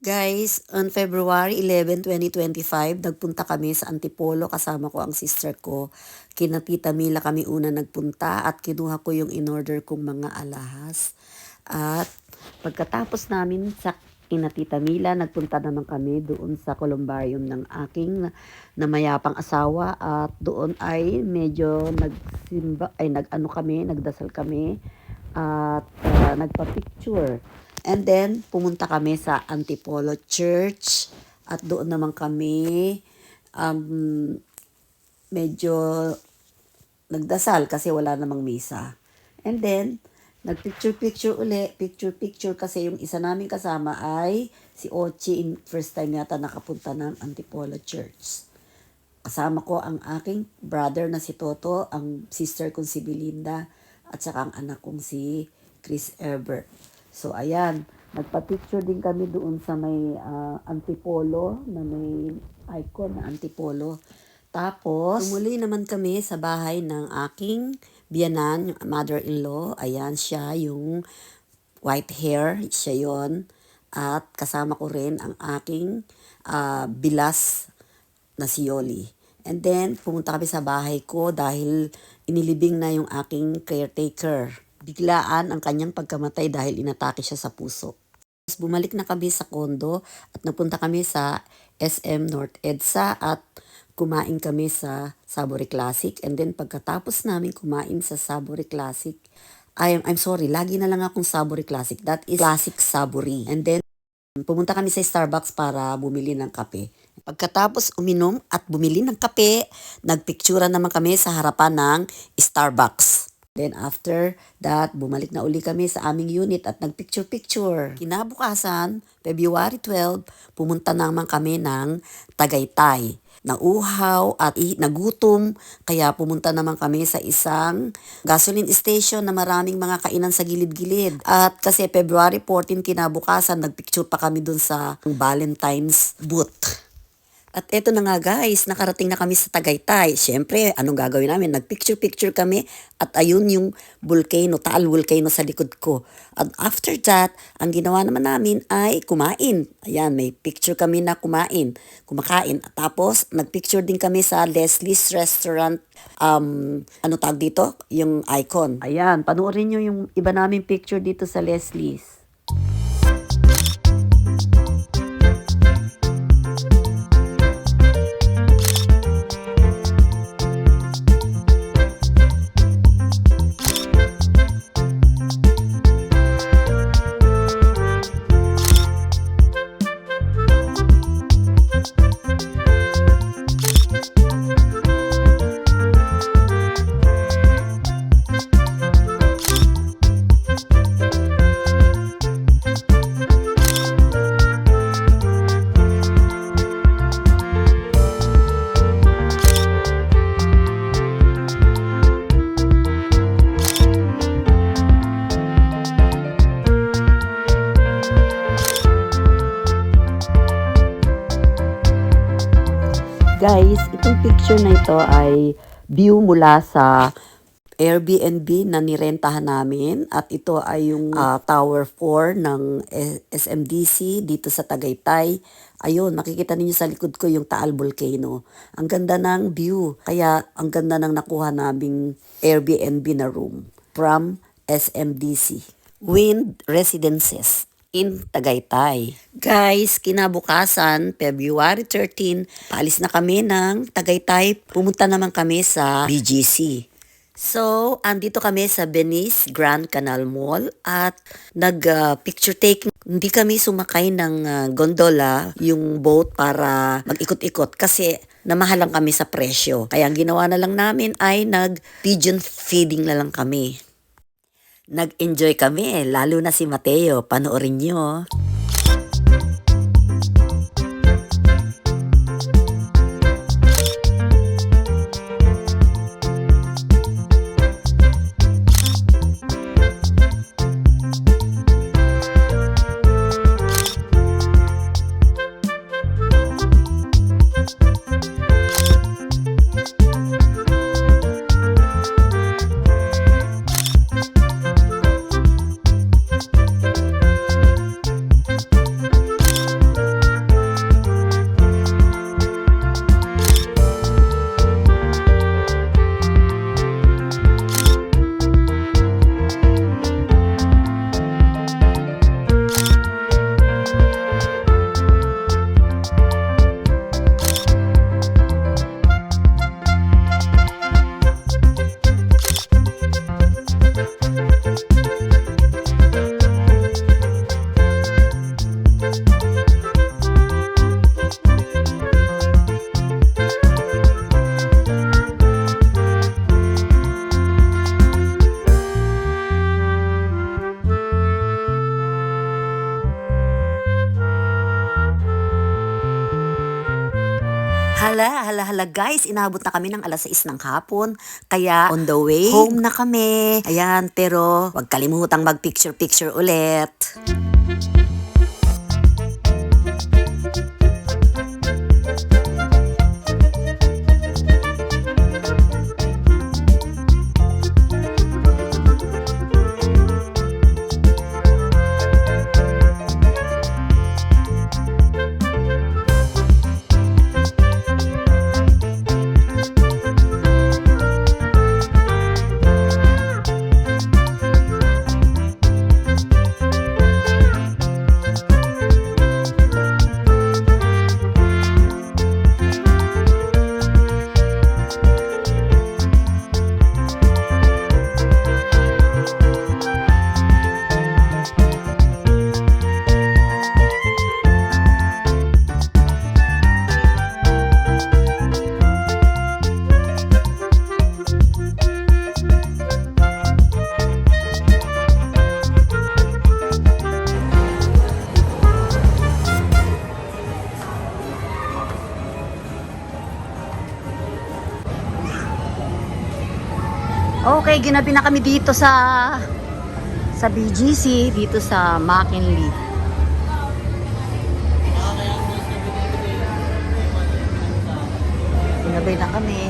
Guys, on February 11, 2025, nagpunta kami sa Antipolo kasama ko ang sister ko. Kina Tita Mila kami una nagpunta at kinuha ko yung in-order kong mga alahas. At pagkatapos namin sa kina Tita Mila, nagpunta naman kami doon sa columbarium ng aking namayapang asawa at doon ay medyo nagdasal kami at nagpa-picture. And then, pumunta kami sa Antipolo Church at doon naman kami medyo nagdasal kasi wala namang misa. And then, nagpicture-picture uli, picture-picture kasi yung isa naming kasama ay si Ochi, first time yata nakapunta ng Antipolo Church. Kasama ko ang aking brother na si Toto, ang sister kong si Belinda, at saka ang anak kong si Chris Herbert. So, ayan, nagpa-picture din kami doon sa may Antipolo, na may icon na Antipolo. Tapos, tumuli naman kami sa bahay ng aking biyanan, yung mother-in-law. Ayan, siya yung white hair, siya yon. At kasama ko rin ang aking bilas na si Yoli. And then, pumunta kami sa bahay ko dahil inilibing na yung aking caretaker. Biglaan ang kanyang pagkamatay dahil inatake siya sa puso. Tapos bumalik na kami sa kondo at napunta kami sa SM North EDSA at kumain kami sa Saburi Classic. And then pagkatapos namin kumain sa Saburi Classic, I'm sorry, lagi na lang akong Saburi Classic. That is Classic Saburi. And then pumunta kami sa Starbucks para bumili ng kape. Pagkatapos uminom at bumili ng kape, nagpicturan naman kami sa harapan ng Starbucks. Then after that, bumalik na uli kami sa aming unit at nagpicture-picture. Kinabukasan, February 12, pumunta naman kami ng Tagaytay. Nauhaw at nagutom, kaya pumunta naman kami sa isang gasoline station na maraming mga kainan sa gilid-gilid. At kasi February 14 kinabukasan, nagpicture pa kami dun sa Valentine's booth. At eto na nga guys, nakarating na kami sa Tagaytay. Siyempre, anong gagawin namin? Nagpicture-picture kami at ayun yung volcano, Taal Volcano sa likod ko. At after that, ang ginawa naman namin ay kumain. Ayan, may picture kami na kumakain. Tapos, nagpicture din kami sa Leslie's Restaurant, ano tawag dito? Yung icon. Ayan, panoorin nyo yung iba naming picture dito sa Leslie's. Guys, itong picture na ito ay view mula sa Airbnb na nirentahan namin at ito ay yung Tower 4 ng SMDC dito sa Tagaytay. Ayun, makikita ninyo sa likod ko yung Taal Volcano. Ang ganda ng view, kaya ang ganda ng nakuha naming Airbnb na room from SMDC. Wind Residences in Tagaytay. Guys, kinabukasan, February 13, paalis na kami ng Tagaytay. Pumunta naman kami sa BGC. So, andito kami sa Venice Grand Canal Mall at nag-picture taking. Hindi kami sumakay ng gondola, yung boat para mag-ikot-ikot kasi namahalang kami sa presyo. Kaya ang ginawa na lang namin ay nag-pigeon feeding na lang kami. Nag-enjoy kami, lalo na si Mateo. Panoorin nyo. Hala guys, inabot na kami ng alas 6 ng hapon. Kaya on the way home na kami. Ayan, pero wag kalimutang mag-picture-picture ulit. Okay, ginabi na kami dito sa BGC, dito sa McKinley. Ginabi na kami.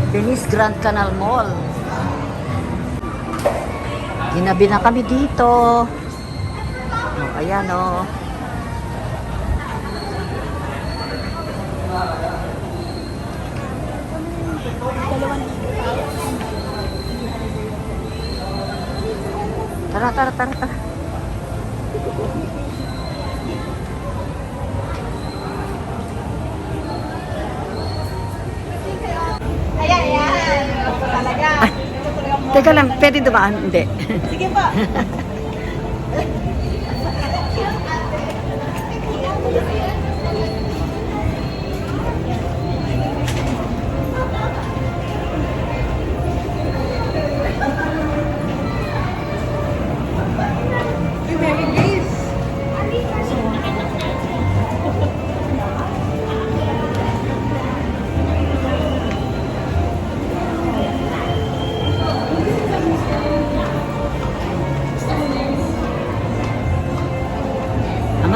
Venice Grand Canal Mall. Ginabi na kami dito. Oh, ayan oh. Tara. Teka lang, pwede dumaan? Hindi. Sige pa.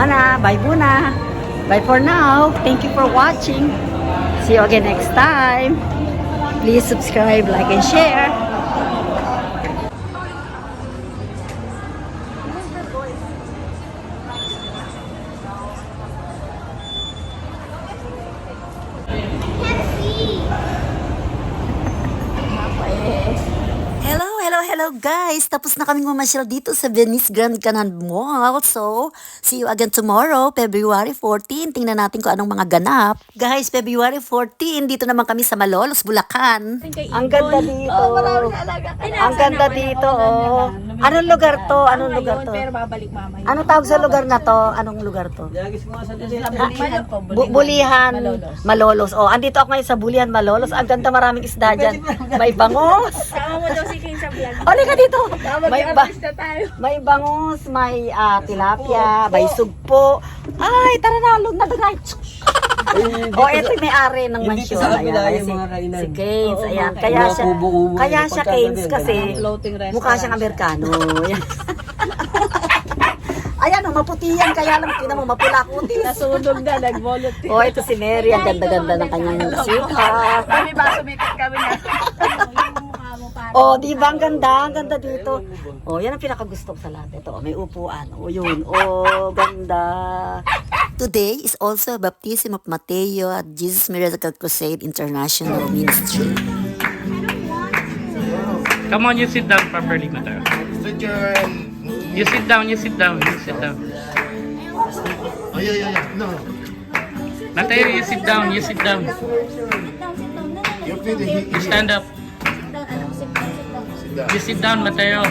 Na, bye muna. Bye for now. Thank you for watching. See you again next time. Please subscribe, like, and share. Hello guys! Tapos na kaming mamasyal dito sa Venice Grand Canal Mall. So, see you again tomorrow, February 14. Tingnan natin kung anong mga ganap. Guys, February 14, dito naman kami sa Malolos, Bulacan. Ang ganda dito. Ang ganda dito, oh. Anong lugar to? Anong lugar to? Pero babalik mamaya. Anong tawag sa lugar na to? Anong lugar to? Bulihan po. Bulihan, Malolos. Oh, andito ako ngayon sa Bulihan, Malolos. Ang ganda, maraming isda dyan. May bangos. Tama mo daw si King sa vlog. O, ka dito. Mag-artista tayo. May bangus, may tilapia, may sugpo. Ay, tara na, lug na dagay. Oh, ito yung may-ari ng mansyon. Ayan, si Keynes. Ayan, kaya siya Keynes kasi mukha siyang Amerikano. Ayan, maputi yan, kaya lang tinan mo, mapula kutis. Nasunog na, nag-volunteer. Oh, ito si Mary, ang ganda-ganda ng kanyang suka. Kami ba sumikot kami na? Oh, di ba ang ganda dito. Oh, yan ang pinakagusto ko sa lahat. Ito, may upuan. Oh, yun. Oh, ganda. Today is also a baptism of Mateo at Jesus Miracle Crusade International Ministry. Come on, you sit down properly, Mateo. You sit down. Oh, yeah. No. Mateo, you sit down. You're feeding. You stand up. You sit down, Mateo.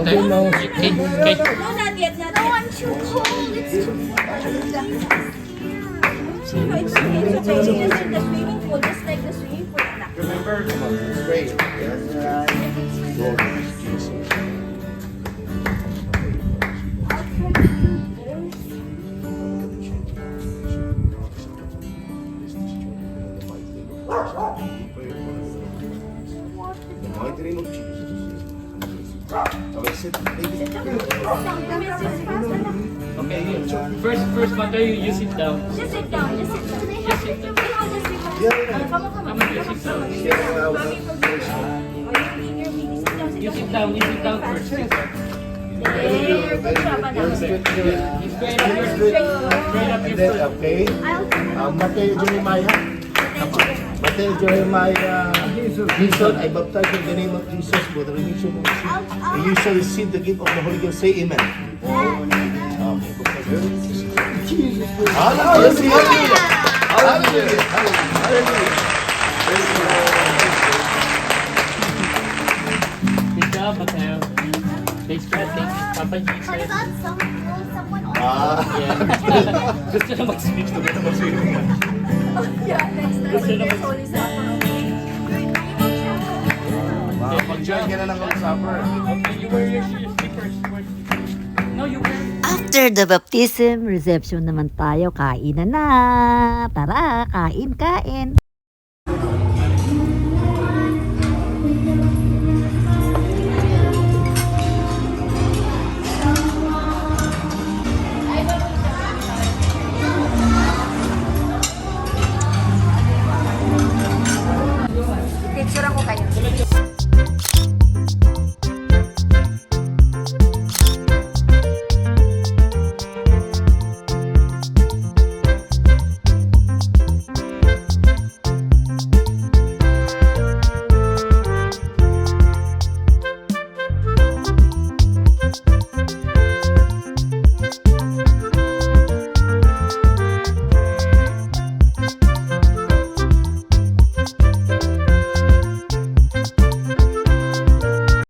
Mother? No, not yet, not yet. No, I'm too cold. It's too No, it's okay. It's okay. Just in the swimming pool, just like the swimming pool. Anak. Remember? Great. Mighty name of Jesus. Okay, sit. Okay, first Mother, you sit down. Just sit down. Just sit down. Just sit down. Come on, come on. Come on, you sit down. You sit down first. Sit down. There, good job, anak. Straight up And your then, foot. okay. Matthew Jeremiah. Matthew Jeremiah. Jesus, I baptize you in the name of Jesus for the remission of sin. And you shall receive the gift of the Holy Ghost. Say amen. Hallelujah. Hallelujah. Good job, Mateo. Thanks for Papa Jesus. Yeah. Gusto na mag-speak to me na mag-swimming. Yeah, next time. Gusto na There's Holy Supper. Mag-join ka na ng Holy Supper. Okay, you wear your slippers. No, you wear. After the baptism reception naman tayo, kainan na. Tara, kain, kain. Picture ako kayo.